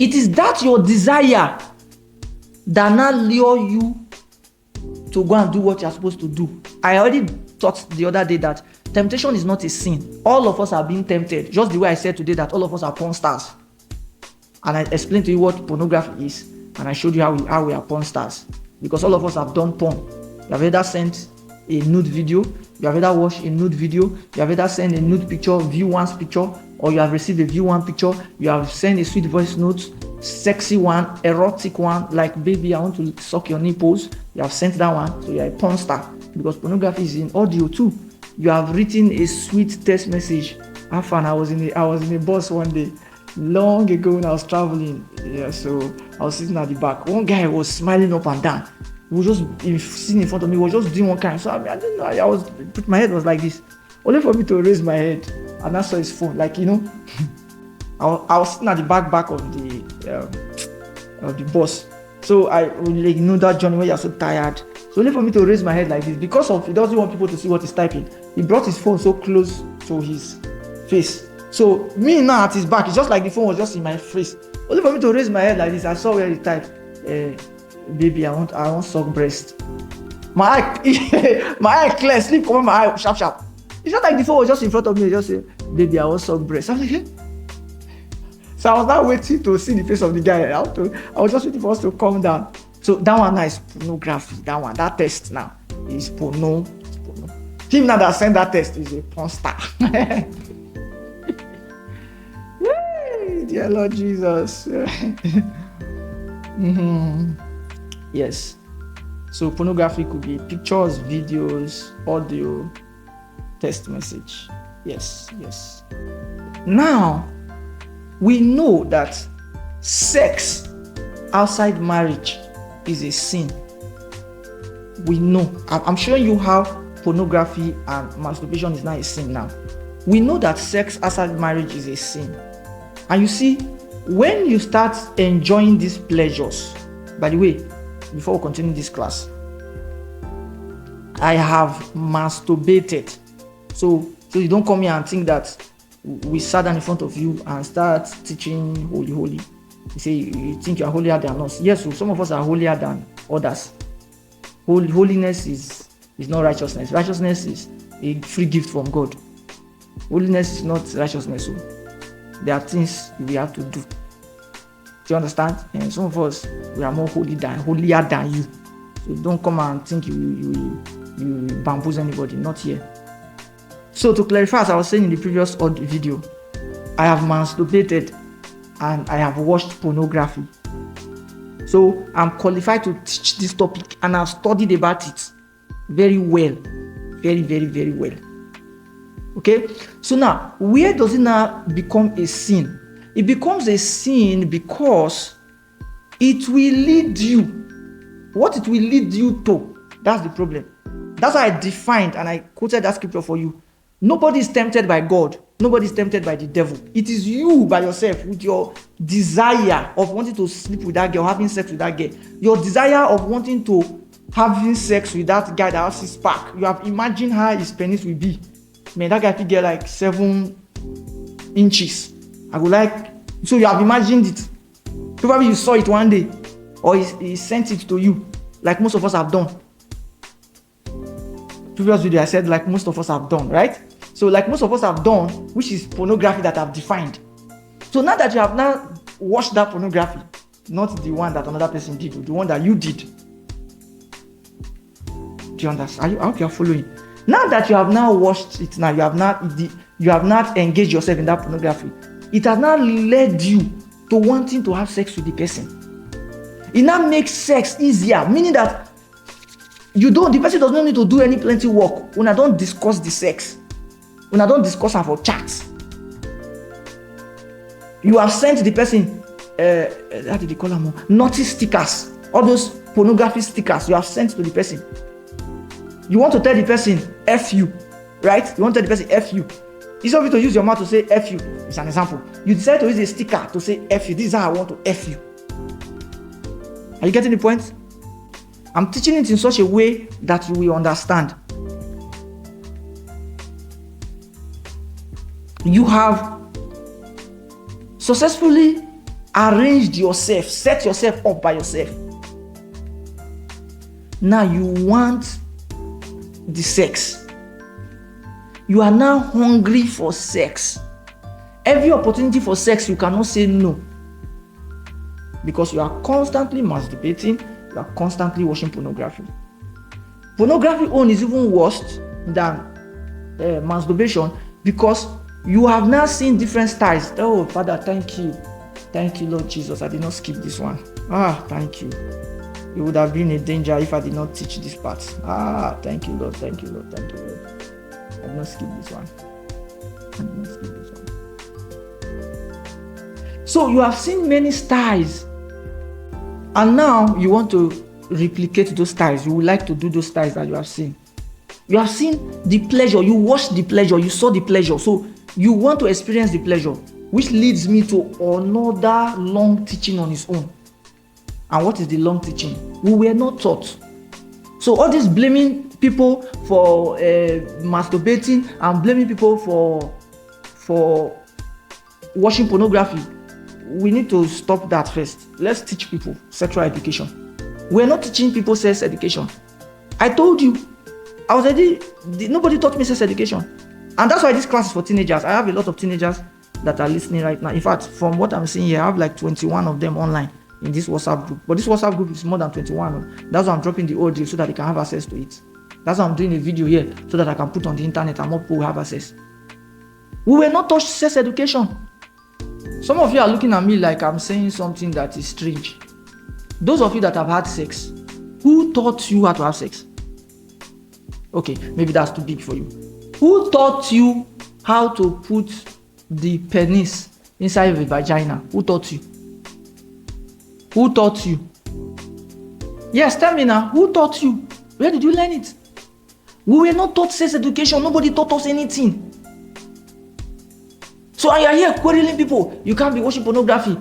It is that your desire that now lure you to go and do what you're supposed to do. I already taught the other day that temptation is not a sin. All of us are being tempted. Just the way I said today that all of us are porn stars. And I explained to you what pornography is. And I showed you how we are porn stars. Because all of us have done porn. You have either sent a nude video, you have either watched a nude video, you have either sent a nude picture, view one's picture, or you have received a view one picture, you have sent a sweet voice note, sexy one, erotic one, like baby, I want to suck your nipples. You have sent that one, so you're a porn star. Because pornography is in audio too. You have written a sweet text message. Have fun. I was in a bus one day, long ago when I was traveling. Yeah, so I was sitting at the back. One guy was smiling up and down. He was just sitting in front of me. He was just doing one kind. So I didn't know. My head was like this, only for me to raise my head, and I saw his phone. Like, you know, I was sitting at the back of the bus. So I like, you know, that journey where you're so tired. So only for me to raise my head like this, because of he doesn't want people to see what he's typing. He brought his phone so close to his face. So me now at his back, it's just like the phone was just in my face. Only for me to raise my head like this, I saw where he typed, baby, I want suck breast. My eye clear, sleep come on my eye, sharp. It's not like the phone was just in front of me, just say, baby, I want suck breast. I'm like, hey. So I was not waiting to see the face of the guy. I was just waiting for us to calm down. So that one now is pornography. That test now is porno. Him now that sent that test is a porn star. Yay, dear Lord Jesus. Yes. So pornography could be pictures, videos, audio, text message. Yes. Now, we know that sex outside marriage is a sin. We know. I'm showing you how pornography and masturbation is not a sin now. We know that sex outside marriage is a sin. And you see, when you start enjoying these pleasures, by the way, before we continue this class, I have masturbated. So you don't come here and think that we sat down in front of you and start teaching holy. You say you think you are holier than us. Yes, so some of us are holier than others. Holiness is not righteousness. Righteousness is a free gift from God. Holiness is not righteousness. So there are things we have to do. Do you understand? And some of us, we are more holier than you. So don't come and think you bamboozle anybody. Not here. So to clarify, as I was saying in the previous video, I have masturbated and I have watched pornography. So I'm qualified to teach this topic and I've studied about it very well. Very, very, very well. Okay? So now, where does it now become a sin? It becomes a sin because it will lead you. What it will lead you to, that's the problem. That's why I defined and I quoted that scripture for you. Nobody is tempted by God. Nobody is tempted by the devil. It is you by yourself with your desire of wanting to sleep with that girl, having sex with that girl. Your desire of wanting to having sex with that guy that has his spark. You have imagined how his penis will be. Man, that guy could get like 7 inches. I would like, so you have imagined it. Probably you saw it one day, or he sent it to you, like most of us have done. Previous video I said like most of us have done, right? So like most of us have done, which is pornography that I've defined. So now that you have now watched that pornography, not the one that another person did, the one that you did. Do you understand? I hope you are following. Now that you have now watched it, now you have not engaged yourself in that pornography. It has now led you to wanting to have sex with the person. It now makes sex easier, meaning that the person does not need to do any plenty work when I don't discuss the sex. When I don't discuss her for chats. You have sent the person, how did they call them? Naughty stickers. All those pornography stickers you have sent to the person. You want to tell the person, F you, right? You want to tell the person, F you. Instead of you to use your mouth to say F you, it's an example. You decide to use a sticker to say F you. This is how I want to F you. Are you getting the point? I'm teaching it in such a way that you will understand. You have successfully arranged yourself, set yourself up by yourself. Now you want the sex. You are now hungry for sex. Every opportunity for sex, you cannot say no. Because you are constantly masturbating, you are constantly watching pornography. Pornography own is even worse than masturbation, because you have now seen different styles. Oh, Father, thank you. Thank you, Lord Jesus. I did not skip this one. Thank you. It would have been a danger if I did not teach this part. Thank you, Lord. Thank you, Lord. Thank you, Lord. I did not skip this one. I did not skip this one. So you have seen many styles, and now you want to replicate those styles. You would like to do those styles that you have seen. You have seen the pleasure. You watched the pleasure. You saw the pleasure. So you want to experience the pleasure, which leads me to another long teaching on its own. And what is the long teaching? We were not taught. So all this blaming people for masturbating and blaming people for watching pornography, we need to stop that first. Let's teach people sexual education. We're not teaching people sex education. I told you, nobody taught me sex education. And that's why this class is for teenagers. I have a lot of teenagers that are listening right now. In fact, from what I'm seeing here, I have like 21 of them online in this WhatsApp group. But this WhatsApp group is more than 21. That's why I'm dropping the audio so that they can have access to it. That's why I'm doing a video here so that I can put on the internet and more people will have access. We were not taught sex education. Some of you are looking at me like I'm saying something that is strange. Those of you that have had sex, who taught you how to have sex? Okay, maybe that's too big for you. Who taught you how to put the penis inside the vagina? Who taught you? Who taught you? Yes, tell me now. Who taught you? Where did you learn it? We were not taught sex education. Nobody taught us anything. So you are here quarreling people. You can't be watching pornography.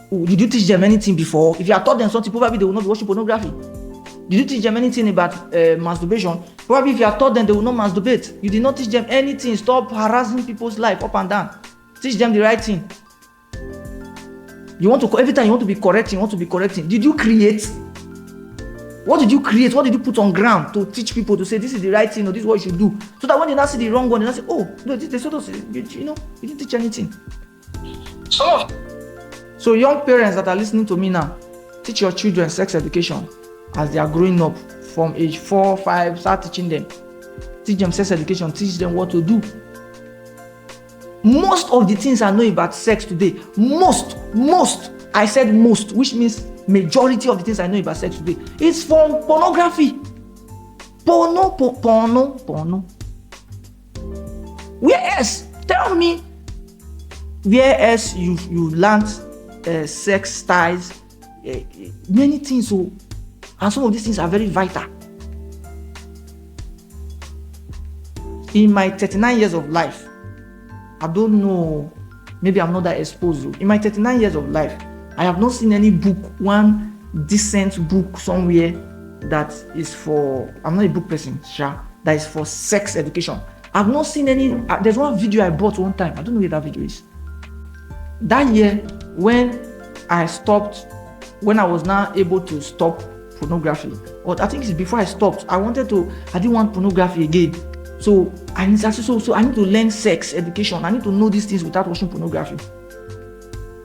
Did you teach them anything before? If you have taught them something, probably they will not be watching pornography. Did you teach them anything about masturbation? Probably if you have taught them, they will not masturbate. You did not teach them anything. Stop harassing people's life up and down. Teach them the right thing. You want to, every time you want to be correcting. Did you create? What did you create? What did you put on ground to teach people to say this is the right thing or this is what you should do? So that when they now see the wrong one, they now say, oh, no, they sort of say, you didn't teach anything. So young parents that are listening to me now, teach your children sex education as they are growing up from age 4, 5, start teaching them. Teach them sex education, teach them what to do. Most of the things I know about sex today, I said most, which means majority of the things I know about sex today is from pornography. Porno. Where else? Tell me where else you learned sex styles, many things. So, and some of these things are very vital. In my 39 years of life, I don't know, maybe I'm not that exposed. In my 39 years of life, I have not seen any book, one decent book somewhere that is for, I'm not a book person, that is for sex education. I've not seen any, there's one video I bought one time, I don't know where that video is. That year, when I was now able to stop pornography, or I think it's before I stopped, I didn't want pornography again. So I need to learn sex education. I need to know these things without watching pornography.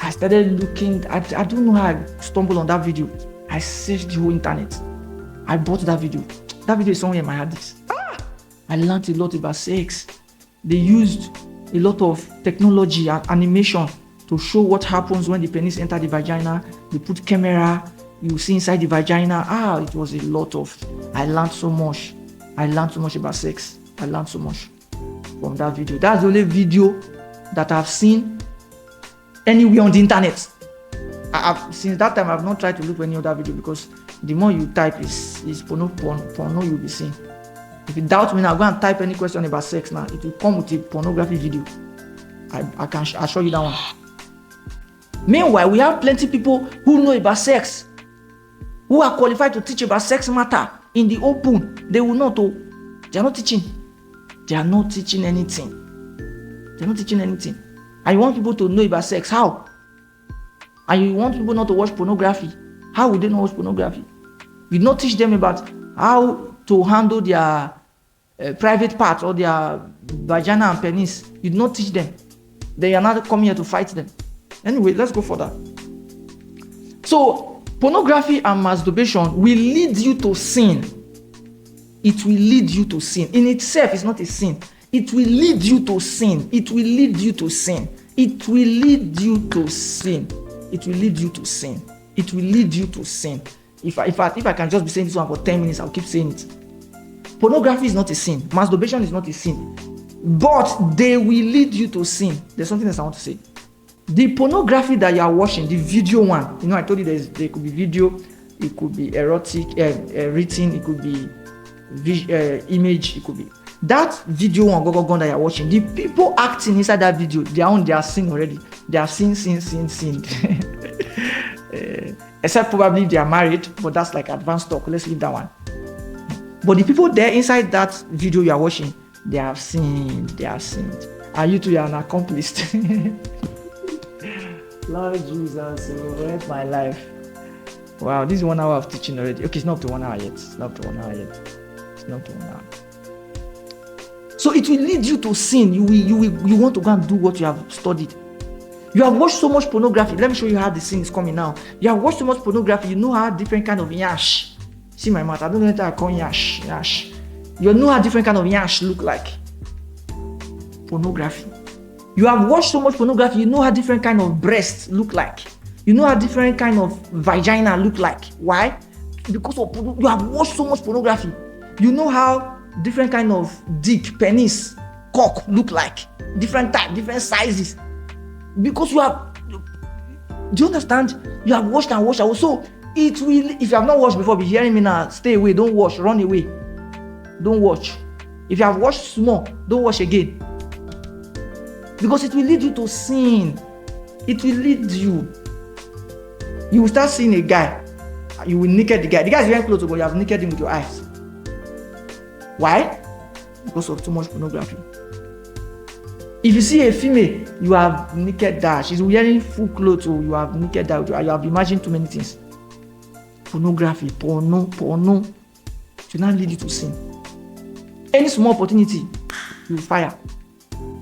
I started looking, I don't know how I stumbled on that video. I searched the whole internet. I bought that video. That video is somewhere in my hard disk. I learned a lot about sex. They used a lot of technology and animation to show what happens when the penis enters the vagina. They put camera, you see inside the vagina. It was a lot of, I learned so much. About sex. I learned so much from that video. That's the only video that I've seen anywhere on the internet. Since that time, I've not tried to look for any other video, because the more you type is porno you'll be seeing. If you doubt me now, go and type any question about sex now. It will come with a pornography video. I can assure you that one. Meanwhile, we have plenty of people who know about sex, who are qualified to teach about sex matter in the open. They will not. They are not teaching. They are not teaching anything. And you want people to know about sex. How? and you want people not to watch pornography. How would they not watch pornography? You not teach them about how to handle their private parts or their vagina and penis. You not teach them. They are not coming here to fight them. Anyway, let's go further. So, pornography and masturbation will lead you to sin. It will lead you to sin. In itself, it's not a sin. It will lead you to sin. It will lead you to sin. It will lead you to sin. It will lead you to sin. It will lead you to sin. If I can just be saying this one for 10 minutes, I'll keep saying it. Pornography is not a sin. Masturbation is not a sin. But they will lead you to sin. There's something else I want to say. The pornography that you are watching, the video one, I told you there could be video, it could be erotic, written, it could be image, it could be. That video one that you are watching, the people acting inside that video, they are sin already. They are sin. Except probably they are married, but that's like advanced talk. Let's leave that one. But the people there inside that video you are watching, they have sinned. And you two are an accomplice. Lord Jesus, where's my life? Wow, this is 1 hour of teaching already. Okay, it's not up to 1 hour yet. So it will lead you to sin. You want to go and do what you have studied. You have watched so much pornography. Let me show you how the sin is coming now. You have watched so much pornography. You know how different kind of yash. See my mouth. I don't know what I call yash. You know how different kind of yash look like. Pornography. You have watched so much pornography. You know how different kind of breasts look like. You know how different kind of vagina look like. Why? Because you have watched so much pornography. You know how different kind of dick, penis, cock look like. Different type, different sizes. Because you have, do you understand? You have watched and watched. So it will, if you have not watched before, be hearing me now, stay away, don't watch, run away. Don't watch. If you have watched small, don't watch again. Because it will lead you to sin. It will lead you. You will start seeing a guy. You will naked the guy. The guy is wearing clothes, but you have naked him with your eyes. Why? Because of too much pornography. If you see a female, you have naked her. She's wearing full clothes, so you have naked her. You have imagined too many things. Pornography, porno. It will not lead you to sin. Any small opportunity, you will fire.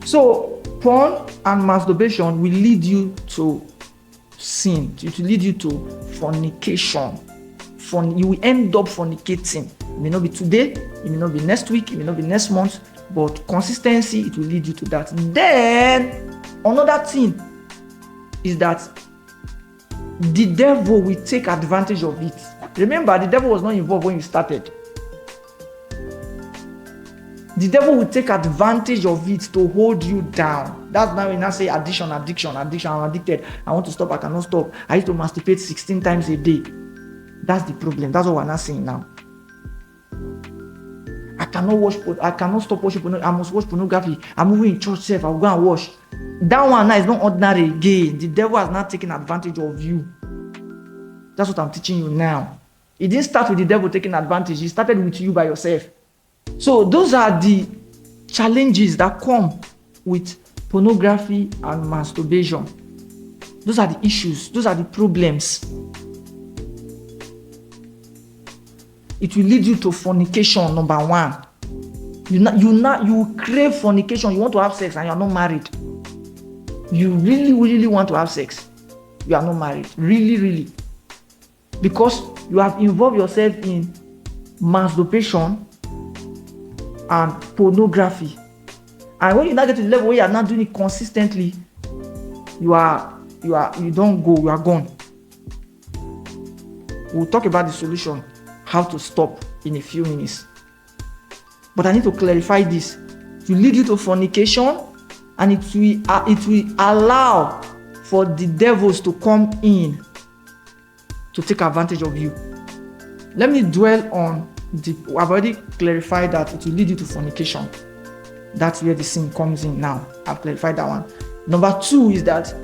So, porn and masturbation will lead you to sin. It will lead you to fornication. You will end up fornicating. It may not be today, it may not be next week, it may not be next month, but consistency, it will lead you to that. Then, another thing is that the devil will take advantage of it. Remember, the devil was not involved when you started. The devil will take advantage of it to hold you down. That's now when I say addiction, I'm addicted. I want to stop, I cannot stop. I used to masturbate 16 times a day. That's the problem. That's what we're not saying now. I cannot stop watching pornography. I must watch pornography. I'm moving in church self. I'll go and watch. That one now is not ordinary again. The devil has not taken advantage of you. That's what I'm teaching you now. It didn't start with the devil taking advantage. It started with you by yourself. So those are the challenges that come with pornography and masturbation. Those are the issues. Those are the problems. It will lead you to fornication, number one. You crave fornication. You want to have sex and you are not married. You really want to have sex. You are not married. Really. Because you have involved yourself in masturbation and pornography. And when you now get to the level where you are not doing it consistently, you don't go, you are gone. We'll talk about the solution, how to stop, in a few minutes. But I need to clarify this. It will lead you to fornication, and it will allow for the devils to come in to take advantage of you. Let me dwell on I've already clarified that it will lead you to fornication. That's where the sin comes in now. I've clarified that one. Number two is that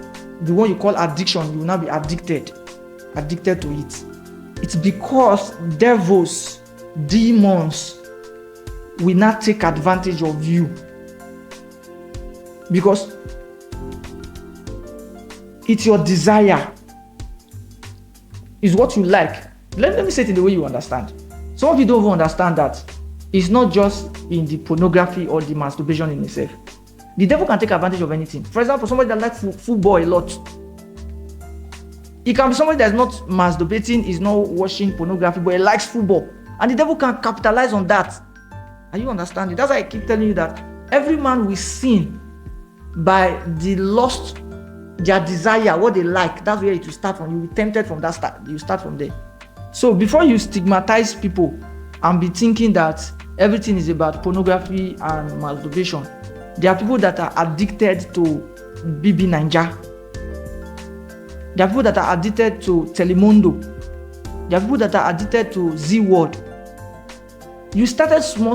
the one you call addiction, you will now be addicted to it. It's because devils, demons will not take advantage of you. Because it's your desire. is what you like. Let me say it in the way you understand. Some of you don't even understand that it's not just in the pornography or the masturbation in itself. The devil can take advantage of anything. For example, somebody that likes football a lot. It can be somebody that's not masturbating, is not watching pornography, but he likes football. And the devil can capitalize on that. Are you understanding? That's why I keep telling you that every man will sin by the lust, their desire, what they like. That's where it will start from. You will be tempted from that start. You start from there. So before you stigmatize people and be thinking that everything is about pornography and masturbation, there are people that are addicted to BB Ninja. There are people that are addicted to Telemundo. There are people that are addicted to Z Word. You started small,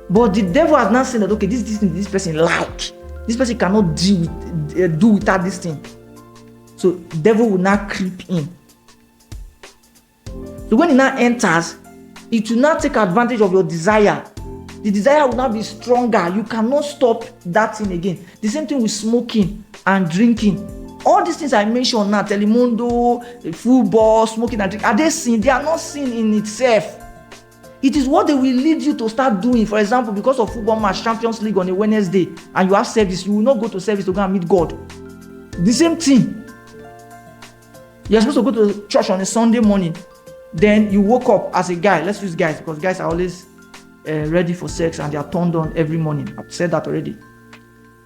but the devil has now seen that okay, this person like, this person cannot do without this thing. So the devil will now creep in. So when it now enters, it will now take advantage of your desire. The desire will now be stronger. You cannot stop that thing again. The same thing with smoking and drinking. All these things I mentioned now, Telemundo, football, smoking and drinking, are they sin? They are not sin in itself. It is what they will lead you to start doing. For example, because of football match, Champions League on a Wednesday, and you have service, you will not go to service to go and meet God. The same thing. You are supposed to go to church on a Sunday morning. Then you woke up as a guy. Let's use guys because guys are always ready for sex and they are turned on every morning. I've said that already.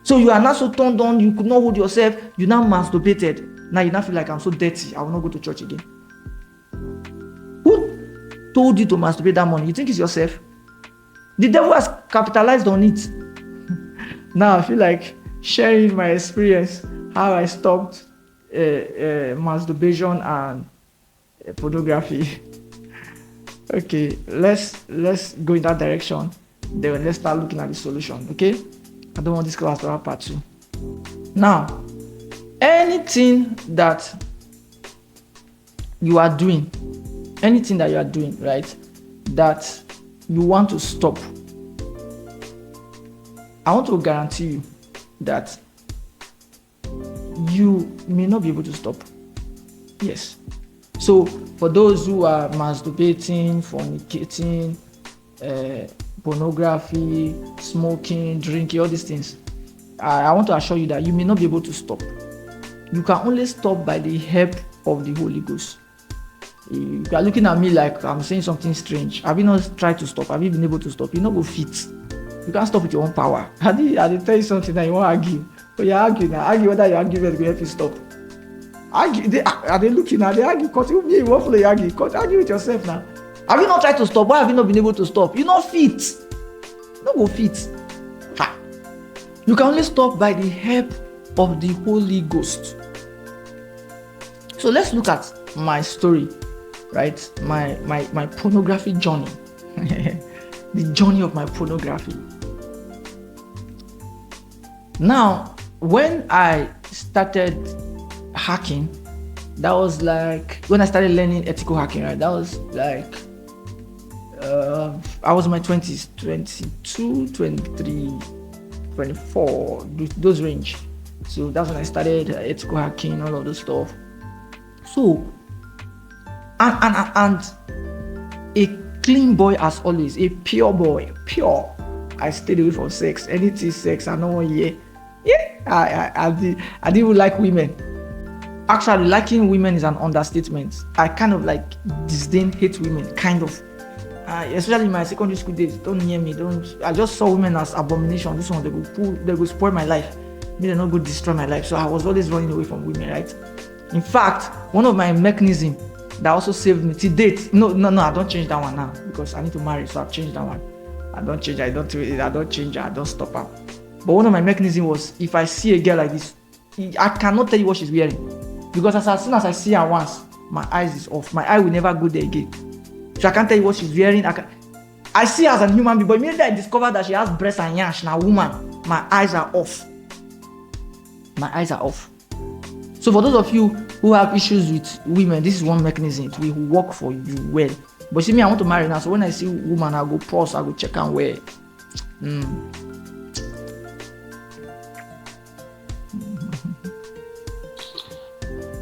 So you are not so turned on, you could not hold yourself, you now masturbated. Now you now feel like I'm so dirty, I will not go to church again. Who told you to masturbate that morning? You think it's yourself? The devil has capitalized on it. Now I feel like sharing my experience, how I stopped masturbation and pornography. Okay, let's go in that direction. Then let's start looking at the solution. Okay, I don't want this class to have part 2. Now, anything that you are doing, right, that you want to stop, I want to guarantee you that you may not be able to stop. Yes. So for those who are masturbating, fornicating, pornography, smoking, drinking, all these things, I want to assure you that you may not be able to stop. You can only stop by the help of the Holy Ghost. You are looking at me like I'm saying something strange. Have you not tried to stop? Have you been able to stop? You not go fit. You can't stop with your own power. I did tell you something that you want to argue. But you argue now. Argue whether your argument will help you stop. Argue, are they looking at? They argue, continue me, what play argue? Argue with yourself now. Have you not tried to stop? Why have you not been able to stop? You're not fit. You don't go fit. Ha. You can only stop by the help of the Holy Ghost. So let's look at my story, right? My pornography journey. The journey of my pornography. Now, when I started hacking, that was like when I started learning ethical hacking, right? That was like I was in my 20s, 22, 23, 24, those range. So that's when I started ethical hacking, all of those stuff. So and a clean boy as always, a pure boy, pure. I stayed away from sex, anything sex, I know. I didn't even like women. Actually, liking women is an understatement. I kind of like disdain, hate women, kind of. Especially in my secondary school days. Don't near me. I just saw women as abomination. This one, they go spoil my life. They not go destroy my life. So I was always running away from women, right? In fact, one of my mechanisms that also saved me to date. No, I don't change that one now because I need to marry, so I've changed that one. I don't change. I don't change. I don't stop her. But one of my mechanisms was if I see a girl like this, I cannot tell you what she's wearing. Because as soon as I see her once, my eyes is off. My eye will never go there again. So I can't tell you what she's wearing. I see her as a human being, but immediately I discover that she has breasts and yansh, now woman, my eyes are off. My eyes are off. So for those of you who have issues with women, this is one mechanism. It will work for you well. But see me, I want to marry now. So when I see woman, I go pause, I go check and wear.